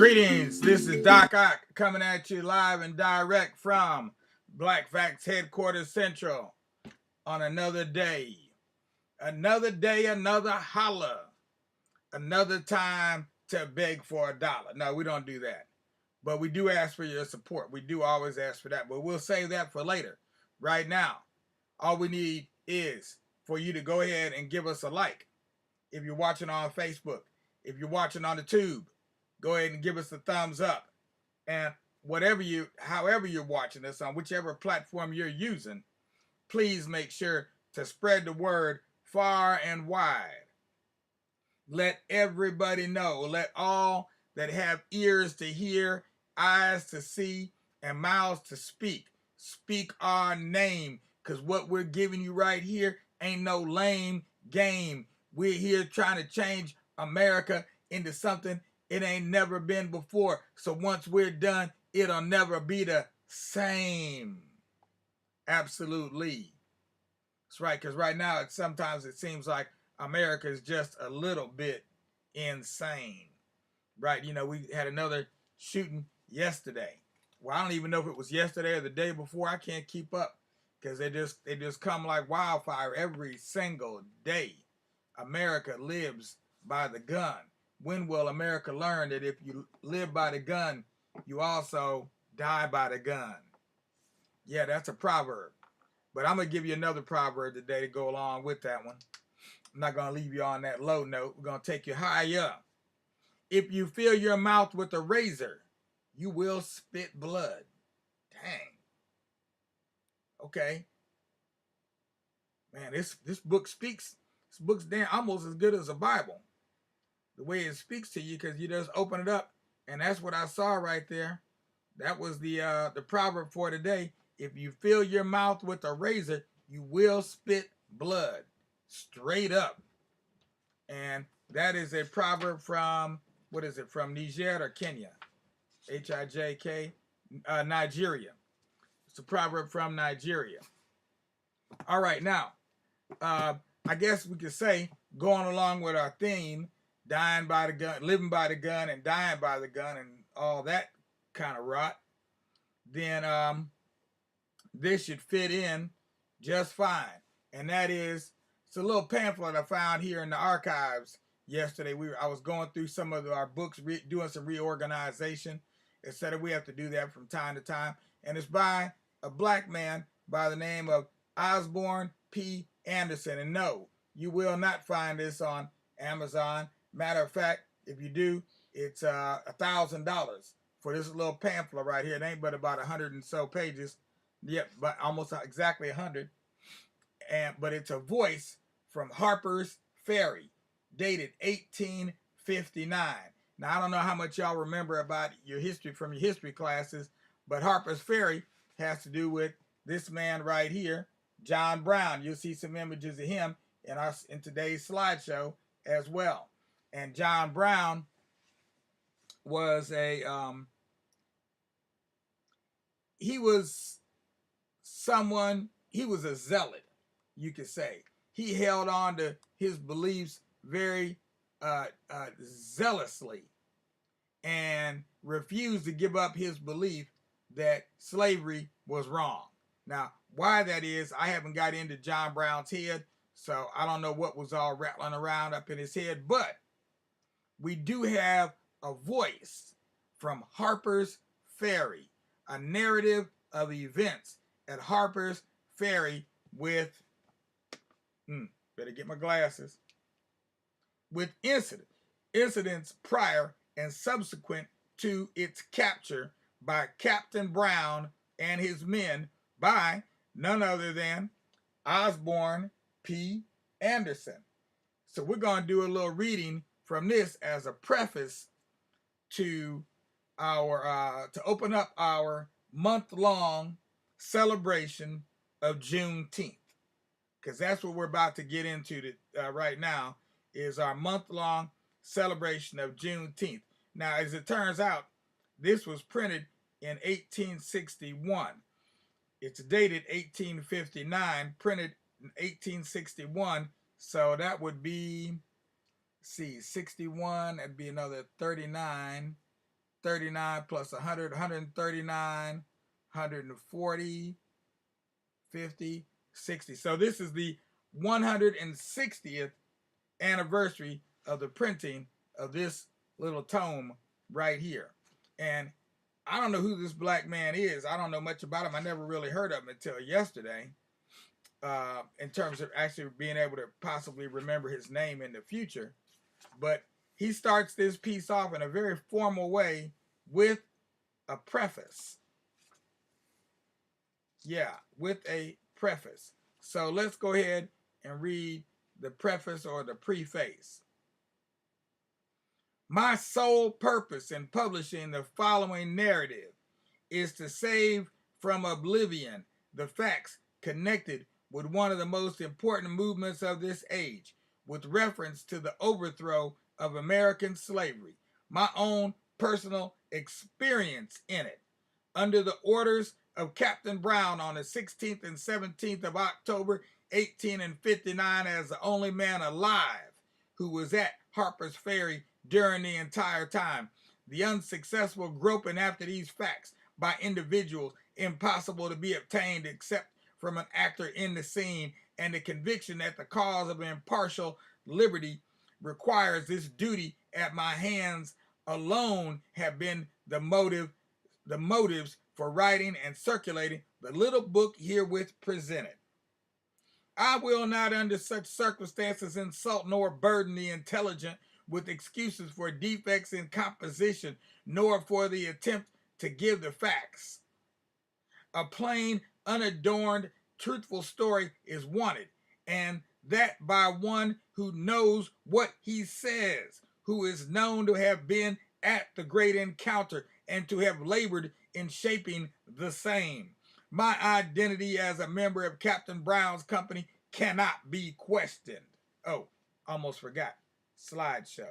Greetings, this is Doc Ock coming at you live and direct from Black Facts Headquarters Central on another day. Another day, another holla. Another time to beg for $1. No, we don't do that. But we do ask for your support. We do always ask for that, but we'll save that for later. Right now, all we need is for you to go ahead and give us a like. If you're watching on Facebook, if you're watching on the tube, go ahead and give us a thumbs up. And however you're watching us on whichever platform you're using, please make sure to spread the word far and wide. Let everybody know. Let all that have ears to hear, eyes to see, and mouths to speak our name. Because what we're giving you right here ain't no lame game. We're here trying to change America into something it ain't never been before. So once we're done, it'll never be the same. Absolutely. That's right, because right now sometimes it seems like America is just a little bit insane. Right, we had another shooting yesterday. Well, I don't even know if it was yesterday or the day before. I can't keep up because they just come like wildfire every single day. America lives by the gun. When will America learn that if you live by the gun, you also die by the gun? Yeah, that's a proverb. But I'm going to give you another proverb today to go along with that one. I'm not going to leave you on that low note. We're going to take you high up. If you fill your mouth with a razor, you will spit blood. Dang. Okay. Man, this book speaks. This book's damn almost as good as a Bible. The way it speaks to you, because you just open it up, and that's what I saw right there. That was the proverb for today. If you fill your mouth with a razor, you will spit blood. Straight up. And that is a proverb from, what is it, from Niger or Kenya? Hijk, Nigeria. It's a proverb from Nigeria. All right, now, I guess we could say, going along with our theme, dying by the gun, living by the gun, and dying by the gun, and all that kind of rot, then this should fit in just fine. And that is, it's a little pamphlet I found here in the archives yesterday. I was going through some of our books, doing some reorganization, etc. We have to do that from time to time. And it's by a black man by the name of Osborne P. Anderson. And no, you will not find this on Amazon. Matter of fact, if you do, it's $1,000 for this little pamphlet right here. It ain't but about 100 and so pages. Yep, but almost exactly 100. But it's a voice from Harper's Ferry, dated 1859. Now, I don't know how much y'all remember about your history from your history classes, but Harper's Ferry has to do with this man right here, John Brown. You'll see some images of him in today's slideshow as well. And John Brown was he was a zealot, you could say. He held on to his beliefs very zealously and refused to give up his belief that slavery was wrong. Now, why that is, I haven't got into John Brown's head, so I don't know what was all rattling around up in his head, but we do have a voice from Harper's Ferry, a narrative of events at Harper's Ferry with, better get my glasses, with incidents prior and subsequent to its capture by Captain Brown and his men by none other than Osborne P. Anderson. So we're going to do a little reading from this as a preface to our to open up our month-long celebration of Juneteenth, because that's what we're about to get into right now, is our month-long celebration of Juneteenth. Now, as it turns out, this was printed in 1861. It's dated 1859, printed in 1861, so that would be, 61, that'd be another 39, 39 plus 100, 139, 140, 50, 60. So this is the 160th anniversary of the printing of this little tome right here. And I don't know who this black man is. I don't know much about him. I never really heard of him until yesterday, in terms of actually being able to possibly remember his name in the future. But he starts this piece off in a very formal way with a preface. Yeah, with a preface. So let's go ahead and read the preface or the preface. My sole purpose in publishing the following narrative is to save from oblivion the facts connected with one of the most important movements of this age, with reference to the overthrow of American slavery, my own personal experience in it. Under the orders of Captain Brown on the 16th and 17th of October, 1859, as the only man alive who was at Harper's Ferry during the entire time, the unsuccessful groping after these facts by individuals impossible to be obtained except from an actor in the scene, and the conviction that the cause of impartial liberty requires this duty at my hands alone have been the motives for writing and circulating the little book herewith presented. I will not under such circumstances insult nor burden the intelligent with excuses for defects in composition, nor for the attempt to give the facts. A plain, unadorned, truthful story is wanted, and that by one who knows what he says, who is known to have been at the great encounter and to have labored in shaping the same. My identity as a member of Captain Brown's company cannot be questioned. Oh, almost forgot. Slideshow.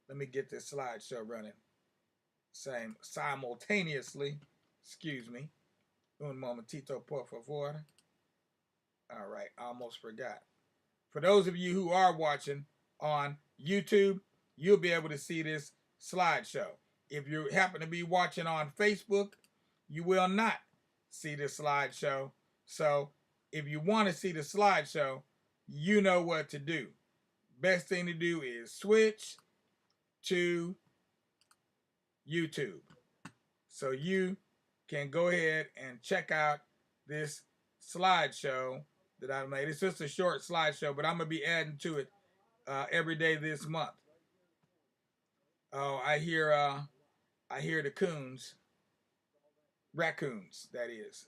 Let me get this slideshow running. Same simultaneously. Excuse me. Un momentito, por favor. All right, almost forgot. For those of you who are watching on YouTube, you'll be able to see this slideshow. If you happen to be watching on Facebook, you will not see the slideshow. So if you want to see the slideshow, you know what to do. Best thing to do is switch to YouTube. So you can go ahead and check out this slideshow that I made. It's just a short slideshow, but I'm going to be adding to it every day this month. Oh, I hear the coons. Raccoons, that is.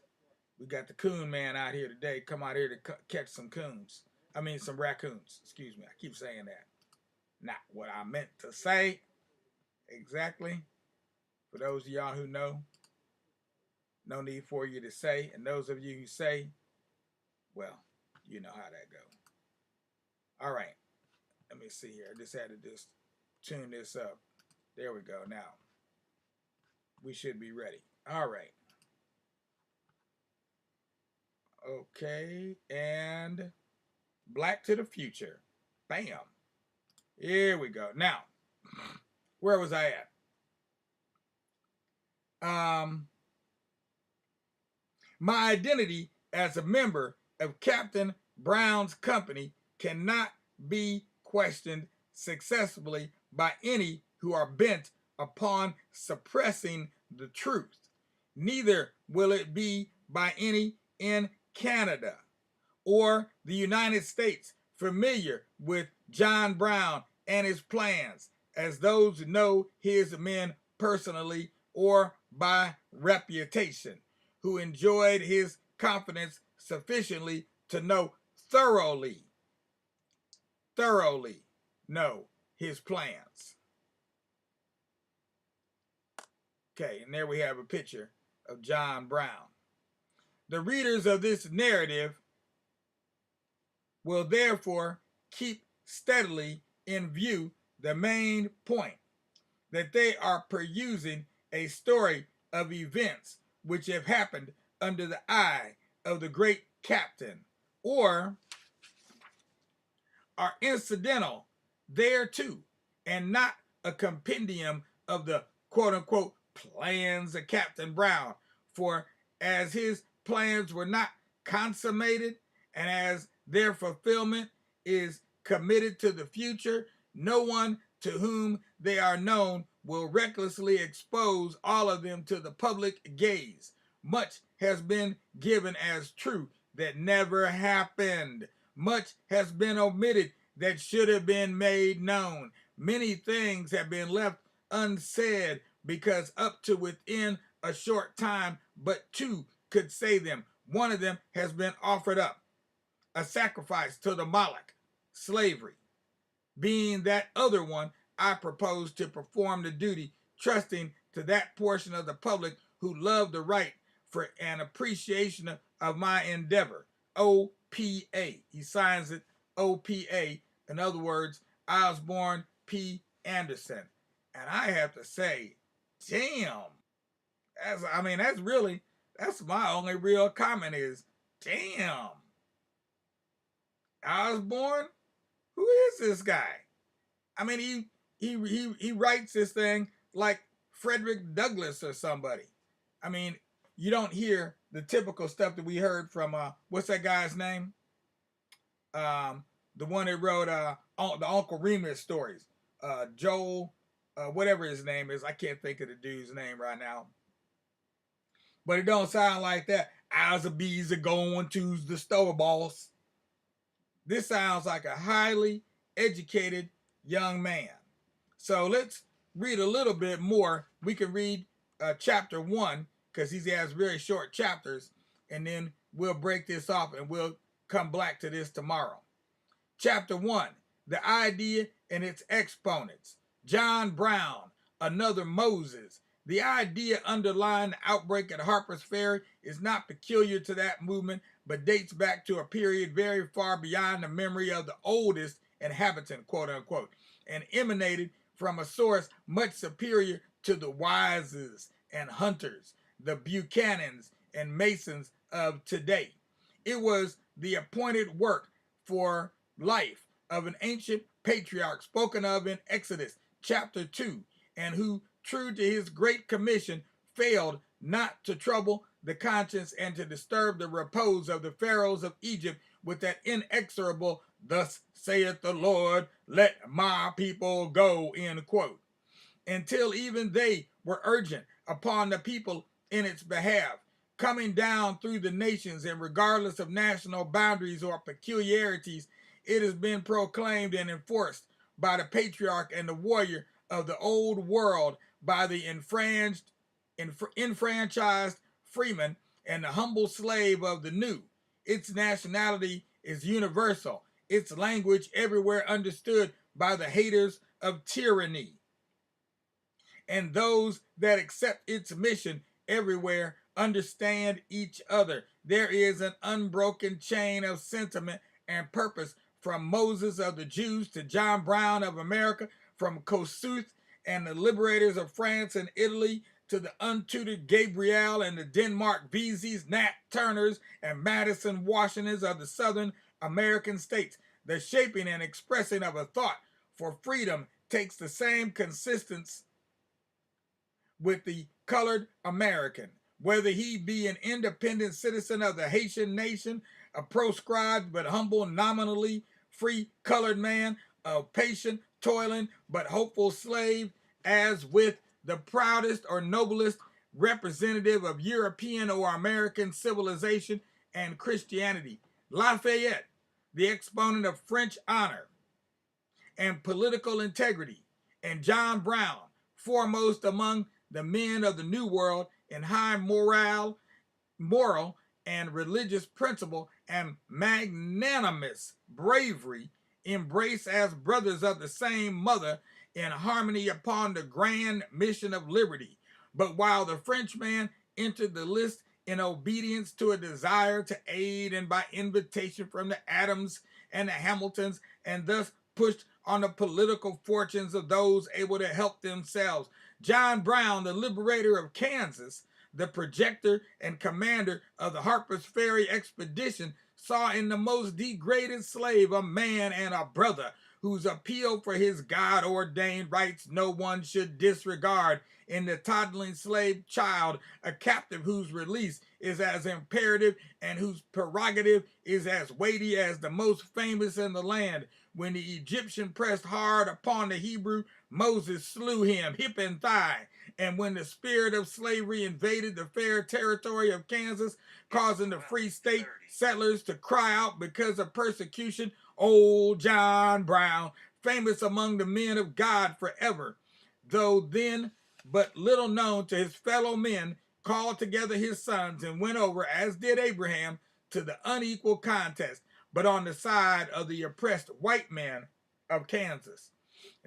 We got the coon man out here today. Come out here to catch some coons. I mean, some raccoons. Excuse me. I keep saying that. Not what I meant to say. Exactly. For those of y'all who know, no need for you to say. And those of you who say, well, you know how that goes. All right. Let me see here. I just had to just tune this up. There we go. Now, we should be ready. All right. Okay. And Black to the Future. Bam. Here we go. Now, where was I at? My identity as a member of Captain Brown's company cannot be questioned successfully by any who are bent upon suppressing the truth. Neither will it be by any in Canada or the United States familiar with John Brown and his plans, as those who know his men personally or by reputation, who enjoyed his confidence sufficiently to know thoroughly know his plans. Okay, and there we have a picture of John Brown. The readers of this narrative will therefore keep steadily in view the main point, that they are perusing a story of events which have happened under the eye of the great captain, or are incidental thereto, and not a compendium of the quote-unquote plans of Captain Brown. For as his plans were not consummated, and as their fulfillment is committed to the future, no one to whom they are known will recklessly expose all of them to the public gaze. Much has been given as true that never happened. Much has been omitted that should have been made known. Many things have been left unsaid because up to within a short time, but two could say them. One of them has been offered up, a sacrifice to the Moloch, slavery. Being that other one, I propose to perform the duty, trusting to that portion of the public who love the right for an appreciation of my endeavor. OPA. He signs it OPA. In other words, Osborne P. Anderson. And I have to say, damn. That's my only real comment is, damn. Osborne? Who is this guy? I mean, he writes this thing like Frederick Douglass or somebody. I mean, you don't hear the typical stuff that we heard from, what's that guy's name? The one that wrote the Uncle Remus stories. Joel, whatever his name is. I can't think of the dude's name right now. But it don't sound like that. Eyes of bees are going to the store, boss. This sounds like a highly educated young man. So let's read a little bit more. We can read chapter 1 because he has very short chapters, and then we'll break this off and we'll come back to this tomorrow. Chapter 1, the idea and its exponents. John Brown, another Moses. The idea underlying the outbreak at Harper's Ferry is not peculiar to that movement, but dates back to a period very far beyond the memory of the oldest inhabitant, quote unquote, and emanated from a source much superior to the Wises and Hunters, the Buchanans and Masons of today. It was the appointed work for life of an ancient patriarch spoken of in Exodus chapter 2, and who, true to his great commission, failed not to trouble the conscience and to disturb the repose of the pharaohs of Egypt with that inexorable, thus saith the Lord, let my people go, end quote, until even they were urgent upon the people in its behalf, coming down through the nations, and regardless of national boundaries or peculiarities, it has been proclaimed and enforced by the patriarch and the warrior of the old world, by the enfranchised freeman and the humble slave of the new. Its nationality is universal, its language everywhere understood by the haters of tyranny, and those that accept its mission everywhere understand each other. There is an unbroken chain of sentiment and purpose from Moses of the Jews to John Brown of America, from Kossuth and the liberators of France and Italy to the untutored Gabriel and the Denmark Veseys, Nat Turners, and Madison Washingtons of the Southern American states. The shaping and expressing of a thought for freedom takes the same consistence with the colored American, whether he be an independent citizen of the Haitian nation, a proscribed but humble, nominally free colored man, a patient, toiling, but hopeful slave, as with the proudest or noblest representative of European or American civilization and Christianity. Lafayette, the exponent of French honor and political integrity, and John Brown, foremost among the men of the New World in high moral and religious principle and magnanimous bravery, embrace as brothers of the same mother in harmony upon the grand mission of liberty. But while the Frenchman entered the list in obedience to a desire to aid and by invitation from the Adams and the Hamiltons, and thus pushed on the political fortunes of those able to help themselves, John Brown, the liberator of Kansas, the projector and commander of the Harper's Ferry expedition, saw in the most degraded slave a man and a brother whose appeal for his God-ordained rights no one should disregard, in the toddling slave child, a captive whose release is as imperative and whose prerogative is as weighty as the most famous in the land. When the Egyptian pressed hard upon the Hebrew, Moses slew him hip and thigh. And when the spirit of slavery invaded the fair territory of Kansas, causing the free state settlers to cry out because of persecution, old John Brown, famous among the men of God forever, though then but little known to his fellow men, called together his sons and went over, as did Abraham, to the unequal contest, but on the side of the oppressed white men of Kansas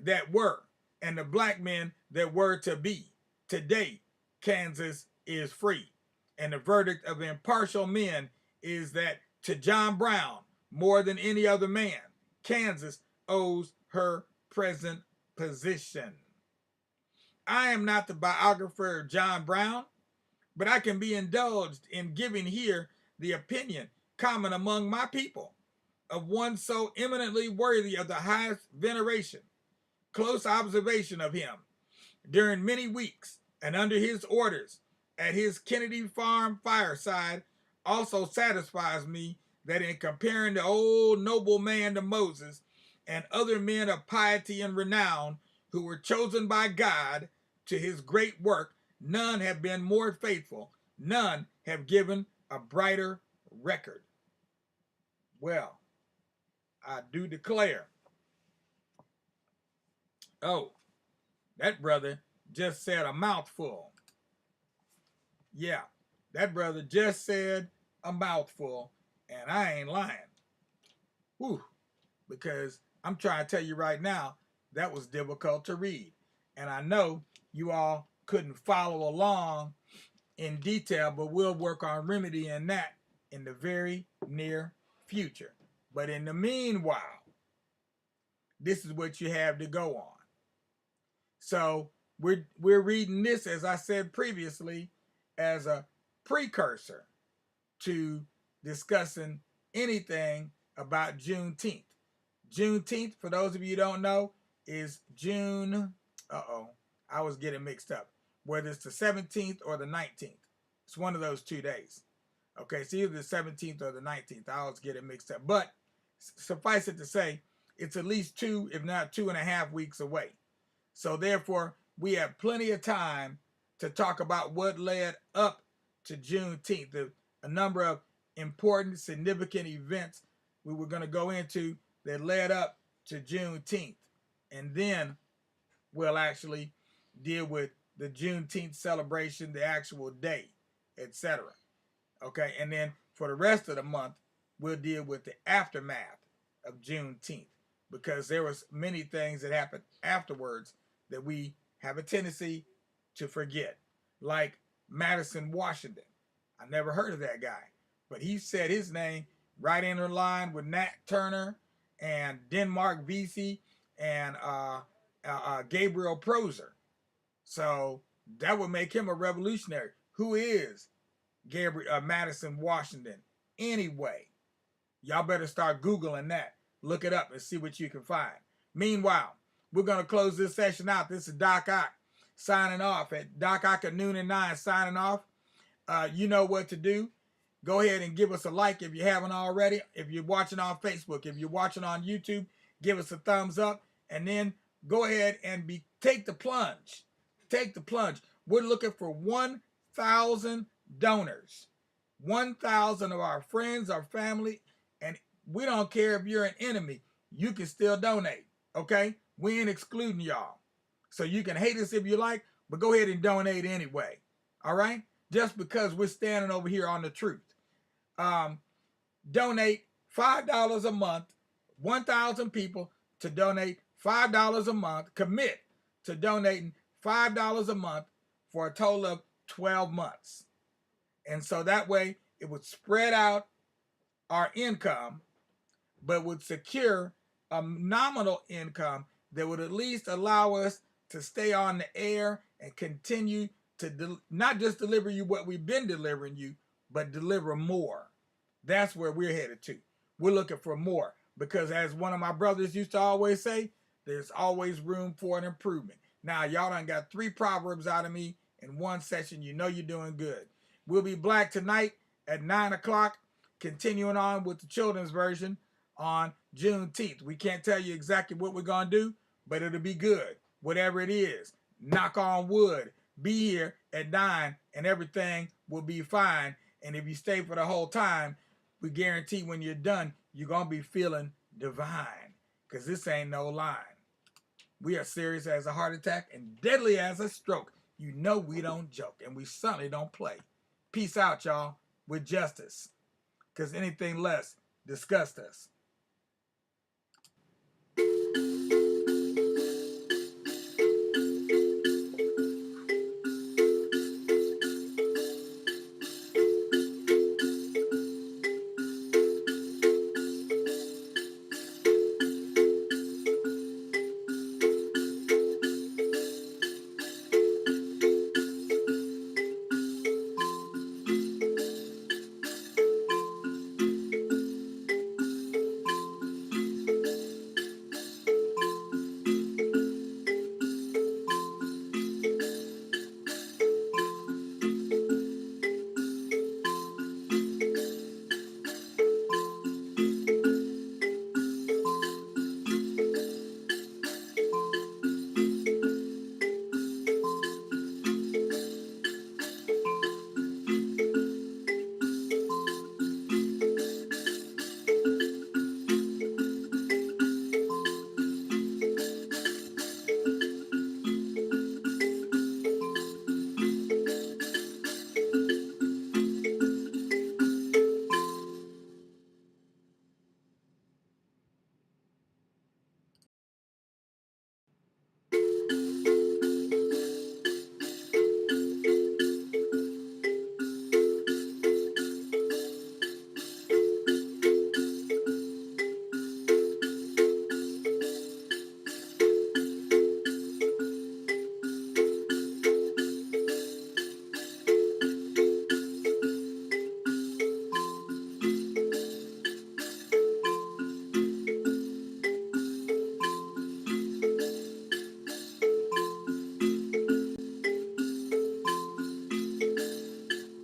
that were, and the black men that were to be. Today, Kansas is free. And the verdict of impartial men is that to John Brown, more than any other man, Kansas owes her present position. I am not the biographer of John Brown, but I can be indulged in giving here the opinion common among my people of one so eminently worthy of the highest veneration, close observation of him during many weeks and under his orders at his Kennedy Farm fireside also satisfies me that in comparing the old noble man to Moses and other men of piety and renown who were chosen by God to his great work, none have been more faithful, none have given a brighter record. Well, I do declare. Oh, that brother just said a mouthful. Yeah, that brother just said a mouthful, and I ain't lying. Whew, because I'm trying to tell you right now, that was difficult to read. And I know you all couldn't follow along in detail, but we'll work on remedying that in the very near future. But in the meanwhile, this is what you have to go on. So we're reading this, as I said previously, as a precursor to discussing anything about Juneteenth. Juneteenth, for those of you who don't know, is June, I was getting mixed up, whether it's the 17th or the 19th. It's one of those 2 days. Okay, it's either the 17th or the 19th. I always get it mixed up. But suffice it to say, it's at least 2, if not 2.5 weeks away. So therefore, we have plenty of time to talk about what led up to Juneteenth, a number of important, significant events we were going to go into that led up to Juneteenth. And then we'll actually deal with the Juneteenth celebration, the actual day, etc. Okay, and then for the rest of the month, we'll deal with the aftermath of Juneteenth, because there was many things that happened afterwards that we have a tendency to forget, like Madison Washington. I never heard of that guy, but he said his name right in line with Nat Turner and Denmark Vesey and Gabriel Prosser. So that would make him a revolutionary. Who is Madison Washington anyway? Y'all better start Googling that. Look it up and see what you can find. Meanwhile, we're going to close this session out. This is Doc Ock signing off at Doc Ock at noon and 9 signing off. You know what to do. Go ahead and give us a like if you haven't already. If you're watching on Facebook, if you're watching on YouTube, give us a thumbs up, and then go ahead and take the plunge. Take the plunge. We're looking for 1,000 donors. 1,000 of our friends, our family, and we don't care if you're an enemy. You can still donate, okay? We ain't excluding y'all. So you can hate us if you like, but go ahead and donate anyway, all right? Just because we're standing over here on the truth. Donate $5 a month, 1,000 people to donate $5 a month. Commit to donating $5 a month for a total of 12 months. And so that way it would spread out our income, but would secure a nominal income that would at least allow us to stay on the air and continue to not just deliver you what we've been delivering you, but deliver more. That's where we're headed to. We're looking for more. Because as one of my brothers used to always say, there's always room for an improvement. Now, y'all done got 3 proverbs out of me in one session. You know you're doing good. We'll be back tonight at 9 o'clock, continuing on with the children's version on Juneteenth. We can't tell you exactly what we're going to do, but it'll be good. Whatever it is, knock on wood. Be here at 9 and everything will be fine. And if you stay for the whole time, we guarantee when you're done, you're going to be feeling divine. Because this ain't no line. We are serious as a heart attack and deadly as a stroke. You know we don't joke, and we certainly don't play. Peace out, y'all, with justice. Because anything less disgusts us.